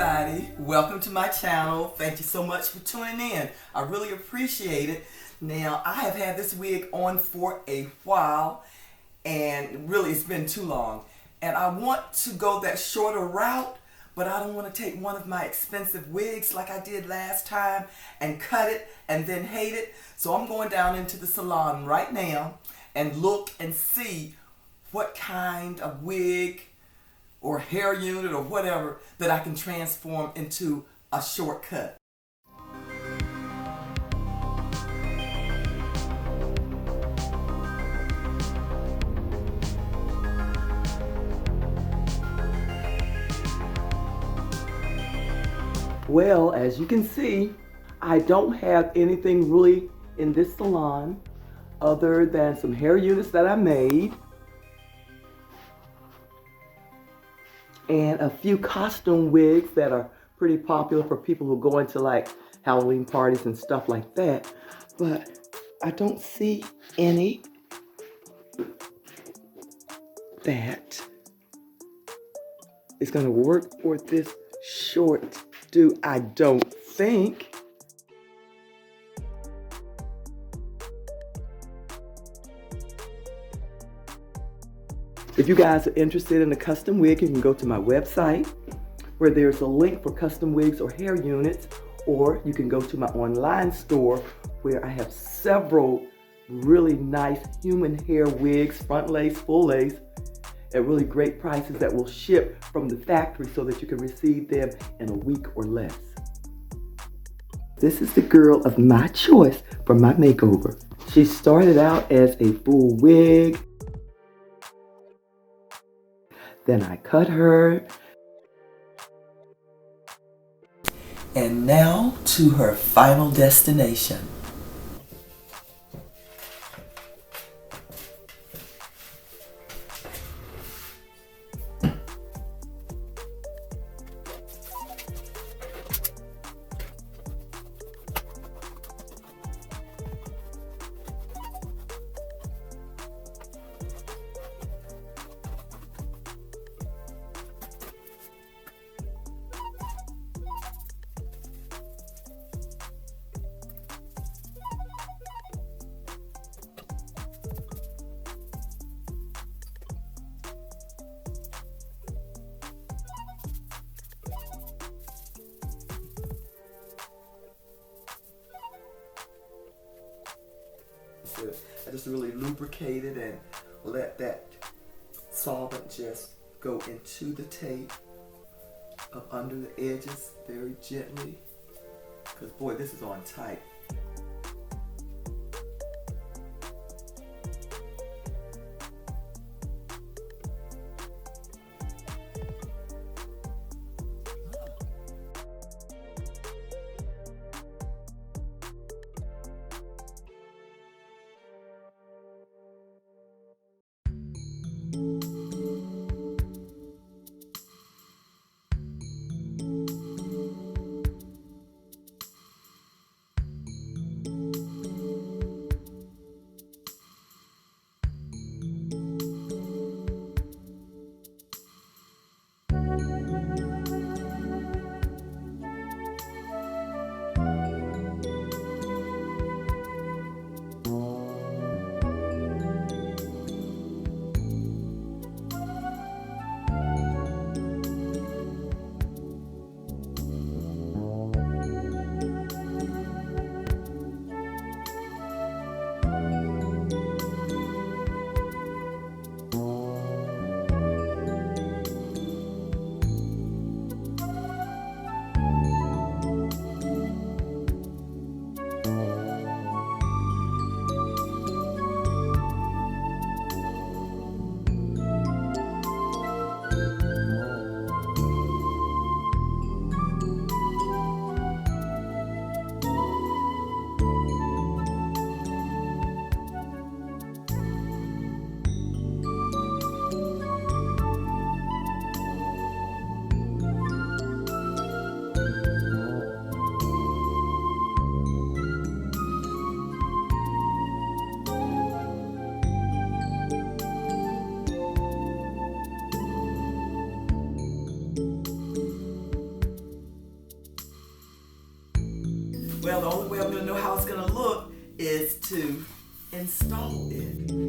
everybody. Welcome to my channel. Thank you so much for tuning in. I really appreciate it. Now, I have had this wig on for a while, and really it's been too long. And I want to go that shorter route, but I don't want to take one of my expensive wigs like I did last time and cut it and then hate it. So I'm going down into the salon right now and look and see what kind of wig or hair unit or whatever that I can transform into a shortcut. Well, as you can see, I don't have anything really in this salon other than some hair units that I made and a few costume wigs that are pretty popular for people who go into like Halloween parties and stuff like that. But I don't see any that is going to work for this short do. I don't think. If you guys are interested in a custom wig, you can go to my website where there's a link for custom wigs or hair units, or you can go to my online store where I have several really nice human hair wigs, front lace, full lace, at really great prices that will ship from the factory so that you can receive them in a week or less. This is the girl of my choice for my makeover. She started out as a full wig. Then I cut her. And now to her final destination. I just really lubricate it and let that solvent just go into the tape up under the edges very gently, because boy, this is on tight. Well, the only way I'm going to know how it's going to look is to install it.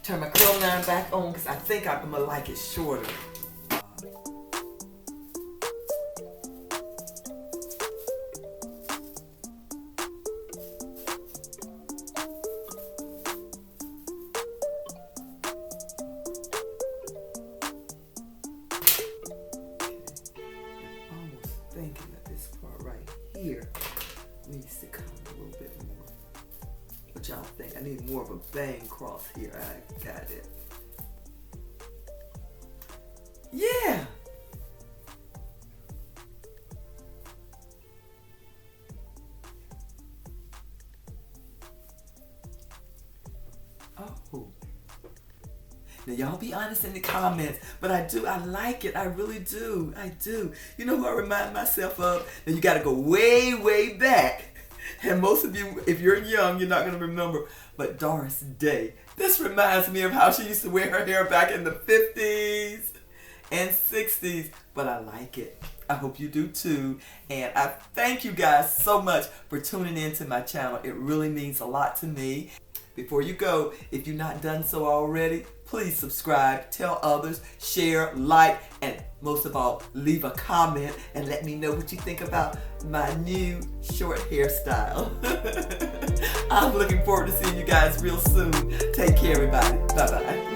Turn my curl line back on because I think I'm going to like it shorter. y'all think? I need more of a bang cross here. I got it. Yeah. Oh. Now y'all be honest in the comments, but I like it. I really do. I do. You know who I remind myself of? Now you gotta go way, way back. And most of you, if you're young, you're not gonna remember. But Doris Day. This reminds me of how she used to wear her hair back in the 50s and 60s. But I like it. I hope you do too. And I thank you guys so much for tuning in to my channel. It really means a lot to me. Before you go, if you've not done so already, please subscribe, tell others, share, like, and most of all, leave a comment and let me know what you think about my new short hairstyle. I'm looking forward to seeing you guys real soon. Take care, everybody. Bye-bye.